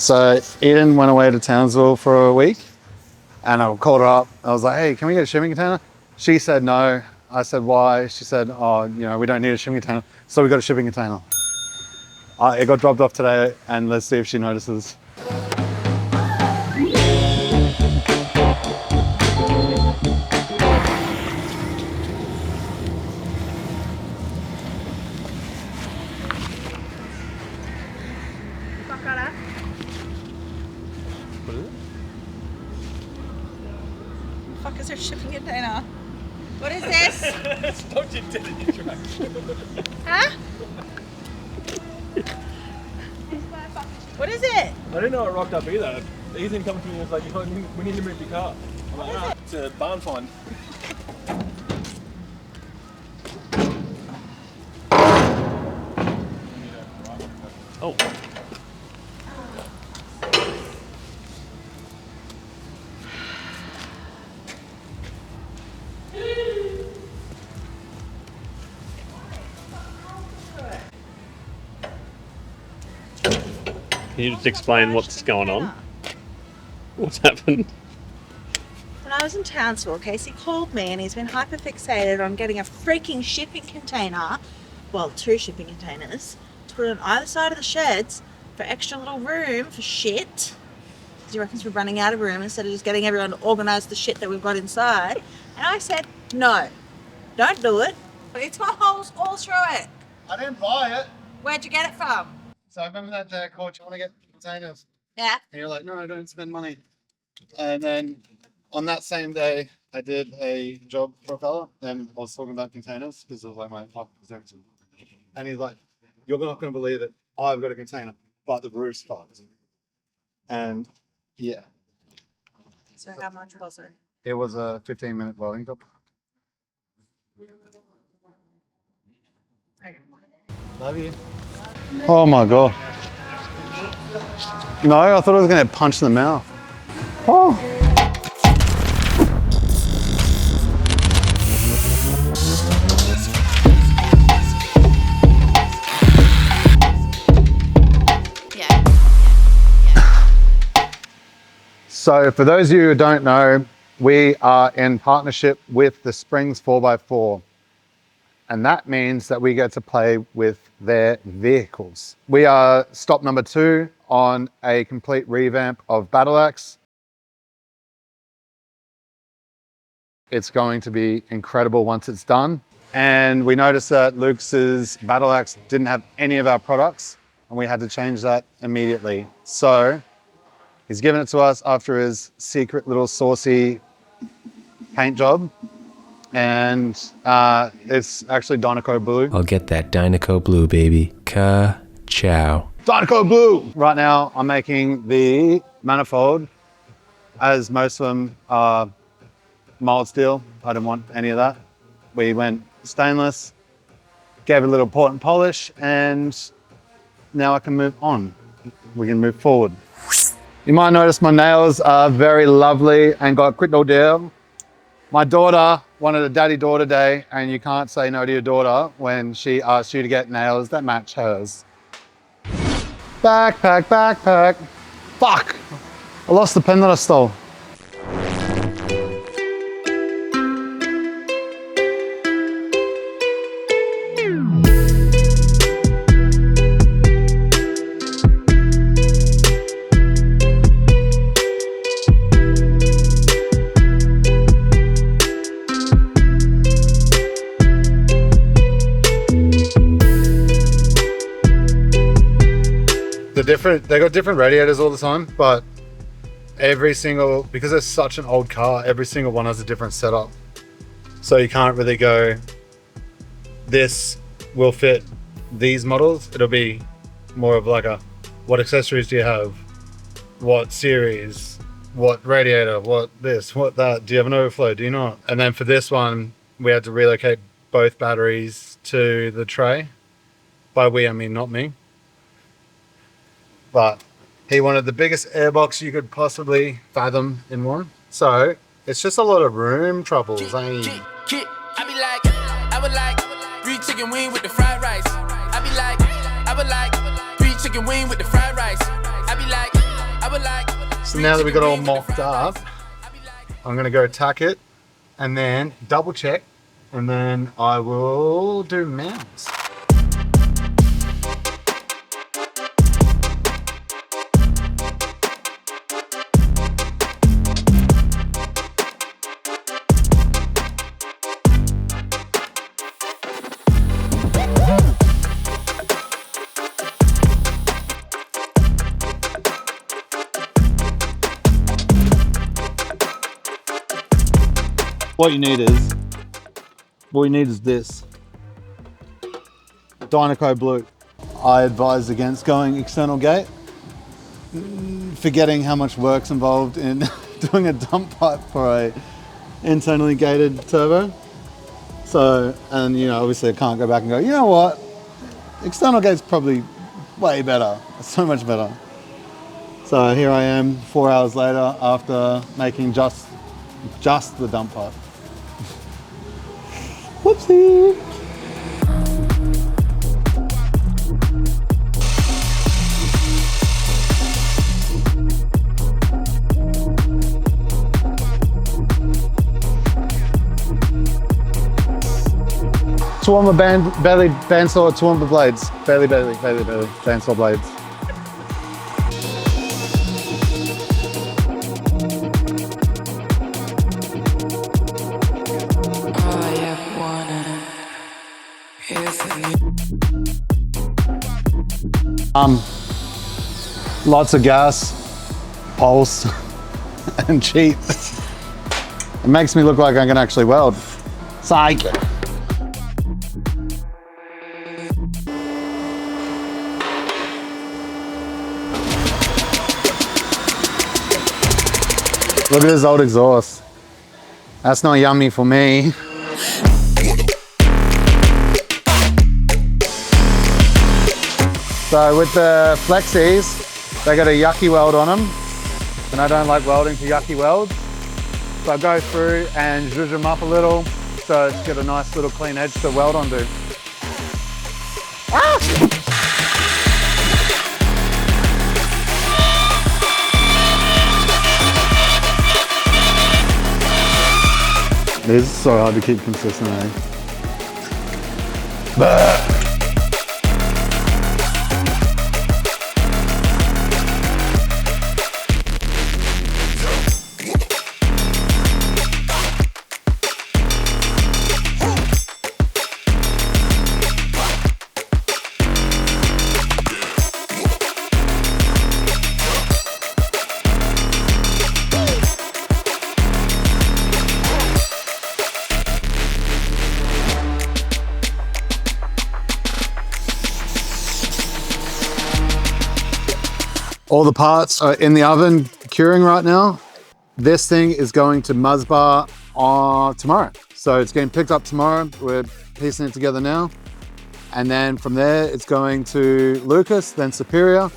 So Eden went away to Townsville for a week and I called her up. I was like, hey, can we get a shipping container? She said no. I said, why? She said, oh, we don't need a shipping container. So we got a shipping container. It got dropped off today and let's see if she notices. Fuck is there shipping container? What is this? Don't you did it, you tried. Huh? What is it? I didn't know it rocked up either. Ethan come to me and was like, we need to move your car. I'm like, ah, it's a barn find. Oh. Can you just explain what's going on? What's happened? When I was in Townsville, Casey called me and he's been hyper fixated on getting a freaking shipping container, well, 2 shipping containers, to put on either side of the sheds for extra little room for shit. He reckons we're running out of room instead of just getting everyone to organise the shit that we've got inside. And I said, no, don't do it. But it's got holes all through it. I didn't buy it. Where'd you get it from? So I remember that day I called you, I want to get containers. Yeah. And you're like, no, don't spend money. And then on that same day, I did a job for a fella and I was talking about containers because it was like my perception. And he's like, you're not going to believe it. I've got a container, but the roof's fucked. And yeah. So how much was it? It was a 15-minute welding job. Love you. Oh my God. No, I thought I was going to get punched in the mouth. Oh. So for those of you who don't know, we are in partnership with the Springs 4x4. And that means that we get to play with their vehicles. We are stop number 2 on a complete revamp of Battle Axe. It's going to be incredible once it's done. And we noticed that Luke's Battle Axe didn't have any of our products and we had to change that immediately. So he's given it to us after his secret little saucy paint job. And it's actually Dynaco Blue. I'll get that Dynaco Blue, baby. Ka-chow. Dynaco Blue! Right now, I'm making the manifold, as most of them are mild steel. I didn't want any of that. We went stainless, gave it a little port and polish, and now I can move on. We can move forward. You might notice my nails are very lovely and got quick no deal. My daughter wanted a daddy-daughter day, and you can't say no to your daughter when she asks you to get nails that match hers. Backpack, backpack. Fuck! I lost the pen that I stole. They got different radiators all the time, but every single, because it's such an old car, every single one has a different setup. So you can't really go, this will fit these models. It'll be more of like a, what accessories do you have? What series? What radiator? What this? What that? Do you have an overflow? Do you not? And then for this one, we had to relocate both batteries to the tray. By we, I mean not me. But he wanted the biggest airbox you could possibly fathom in one. So it's just a lot of room troubles. I would like 3 chicken wing with the fried rice. I would like 3 chicken wing with the fried rice. I be like So now that we got all mocked up, I'm gonna go tack it and then double check, and then I will do mounts. What you need is this Dynaco Blue. I advise against going external gate, forgetting how much work's involved in doing a dump pipe for a internally gated turbo. So, and you know, obviously I can't go back and go, you know what, external gate's probably way better, so much better. So here I am 4 hours later after making just the dump pipe. Whoopsie! Toowoomba bandsaw, Toowoomba blades. Bailey, bandsaw blades. Lots of gas, pulse, and cheat. It makes me look like I can actually weld. Psych. Look at this old exhaust. That's not yummy for me. So with the Flexies, they got a yucky weld on them, and I don't like welding to yucky welds. So I go through and zhuzh them up a little, so it's got a nice little clean edge to weld onto. Ah! It is so hard to keep consistent, eh? Bah! All the parts are in the oven curing right now. This thing is going to Muzbar tomorrow. So it's getting picked up tomorrow. We're piecing it together now. And then from there, it's going to Lucas, then Superior,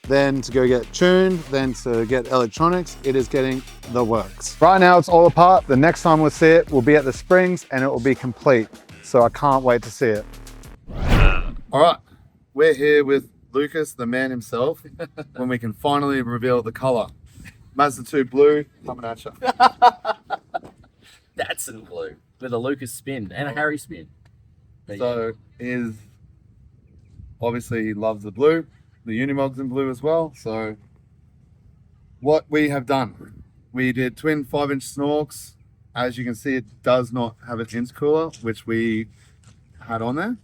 then to go get tuned, then to get electronics. It is getting the works. Right now, it's all apart. The next time we'll see it, we'll be at the Springs and it will be complete. So I can't wait to see it. All right, we're here with Lucas, the man himself, when we can finally reveal the color. Mazda 2 blue, coming at you. Datsun blue with a Lucas spin and a Harry spin. So obviously he loves the blue, the Unimog's in blue as well. So what we have done, we did twin 5-inch snorks. As you can see, it does not have an intercooler, which we had on there.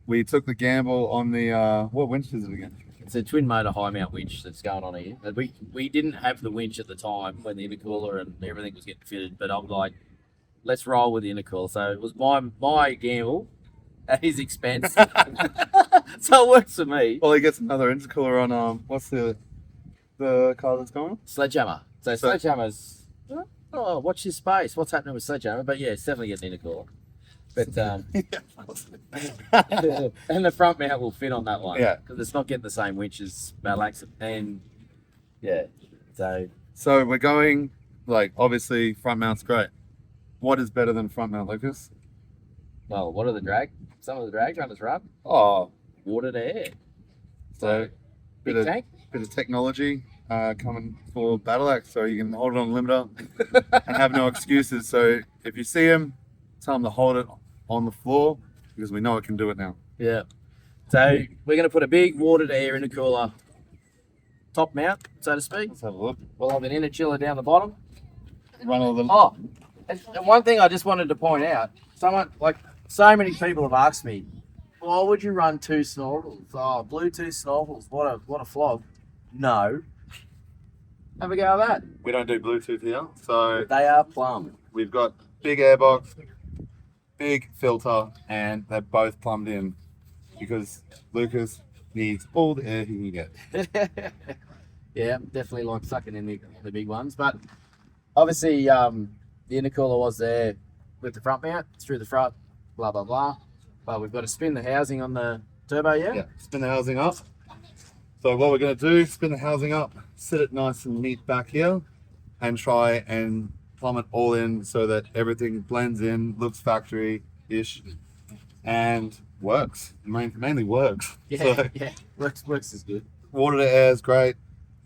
We took the gamble on the, what winch is it again? It's a twin motor high mount winch that's going on here. We didn't have the winch at the time when the intercooler and everything was getting fitted, but I'm like, let's roll with the intercooler. So it was my gamble at his expense. So it works for me. Well, he gets another intercooler on, what's the car that's going on? Sledgehammer. So Sledgehammer's, oh, watch his space. What's happening with Sledgehammer? But yeah, it's definitely getting an intercooler. But and the front mount will fit on that one. Yeah, because it's not getting the same winch as Malax, and yeah. So we're going, like, obviously front mount's great. What is better than front mount, Lucas? Well, what are the drag? Some of the drag runners run. Oh, Water to air. so big tank. bit of technology coming for Battle Axe, so you can hold it on limiter and have no excuses. So if you see him, tell him to hold it on the floor because we know it can do it now. Yeah. So we're going to put a big watered air intercooler top mount, so to speak. Let's have a look. We'll have an inner chiller down the bottom. Run all the. Oh, and one thing I just wanted to point out, so many people have asked me, why would you run 2 snorkels? Oh, Bluetooth snorkels, what a flog. No. Have a go at that. We don't do Bluetooth here, so They are plumb. we've got big airbox, big filter, and they're both plumbed in because Lucas needs all the air he can get. Yeah, definitely like sucking in the big ones. But obviously, the intercooler was there with the front mount, through the front, blah, blah, blah. But we've got to spin the housing on the turbo, Yeah, spin the housing up. So what we're going to do, spin the housing up, sit it nice and neat back here, and try and plumb it all in so that everything blends in, looks factory-ish, and works. Mainly works. Yeah, So, yeah. Works is good. water to air is great,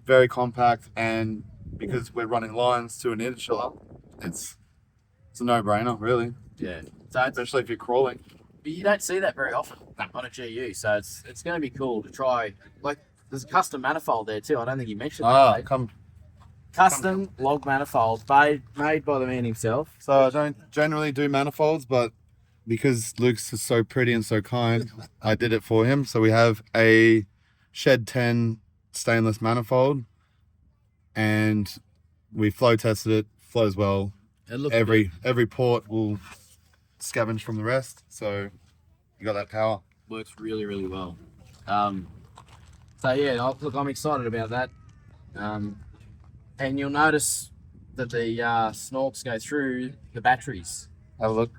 very compact, and because we're running lines to an interchiller, it's a no-brainer, really, Yeah. So it's, especially if you're crawling. but you don't see that very often on a GU. So it's going to be cool to try. Like, there's a custom manifold there too. I don't think you mentioned that. mate. Come. Custom log manifold made by the man himself. So I don't generally do manifolds, but because Luke's is so pretty and so kind, I did it for him. So we have a Shed 10 stainless manifold, and we flow tested it. Flows well. It looks Every port will scavenge from the rest, so you got that power. works really, really well. So yeah, look, I'm excited about that. And you'll notice that the snorks go through the batteries. Have a look.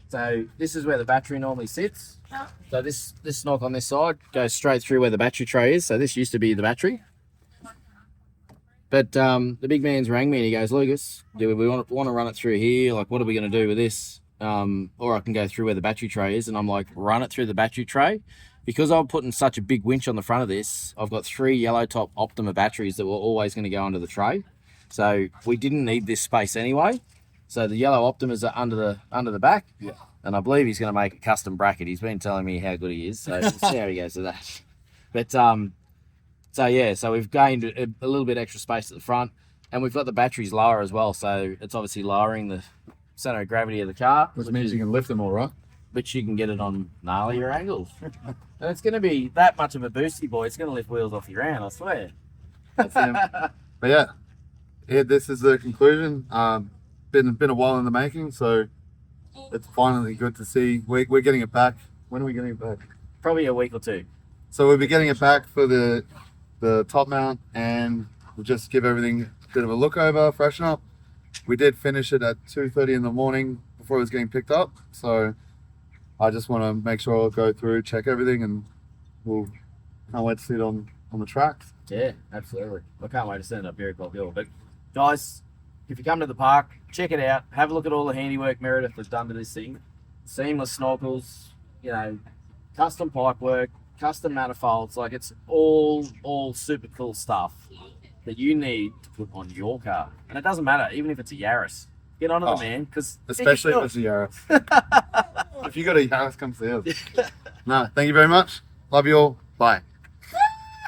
So this is where the battery normally sits. So this snork on this side goes straight through where the battery tray is. So this used to be the battery. But the big man's rang me and he goes, Lucas, do we want to run it through here? Like, what are we going to do with this? Or I can go through where the battery tray is. And I'm like, run it through the battery tray. Because I'm putting such a big winch on the front of this, I've got 3 yellow top Optima batteries that were always going to go under the tray. So we didn't need this space anyway. So the yellow Optimas are under the back. Yeah. And I believe he's going to make a custom bracket. He's been telling me how good he is. So we'll see how he goes with that. But so yeah, so we've gained a little bit extra space at the front, and we've got the batteries lower as well. So it's obviously lowering the center of gravity of the car, Which means you can lift them all, right? but you can get it on gnarlier angles. And it's going to be that much of a boosty boy. It's going to lift wheels off your hand, I swear. That's him. But yeah, this is the conclusion. Been a while in the making, so it's finally good to see. We're getting it back. When are we getting it back? Probably a week or two. So we'll be getting it back for the top mount, and we'll just give everything a bit of a look over, freshen up. We did finish it at 2:30 in the morning before it was getting picked up, so I just want to make sure I'll go through, check everything, and can't wait to see it on the tracks. Yeah, absolutely. I can't wait to send it up Miracle Hill. But guys, if you come to the park, check it out. Have a look at all the handiwork Meredith has done to this thing. Seamless snorkels, custom pipe work, custom manifolds. Like, it's all super cool stuff that you need to put on your car. And it doesn't matter, even if it's a Yaris. Get onto the man, because Especially if it's a Yaris. If you got a Yaris, come see us. No, thank you very much. Love you all. Bye.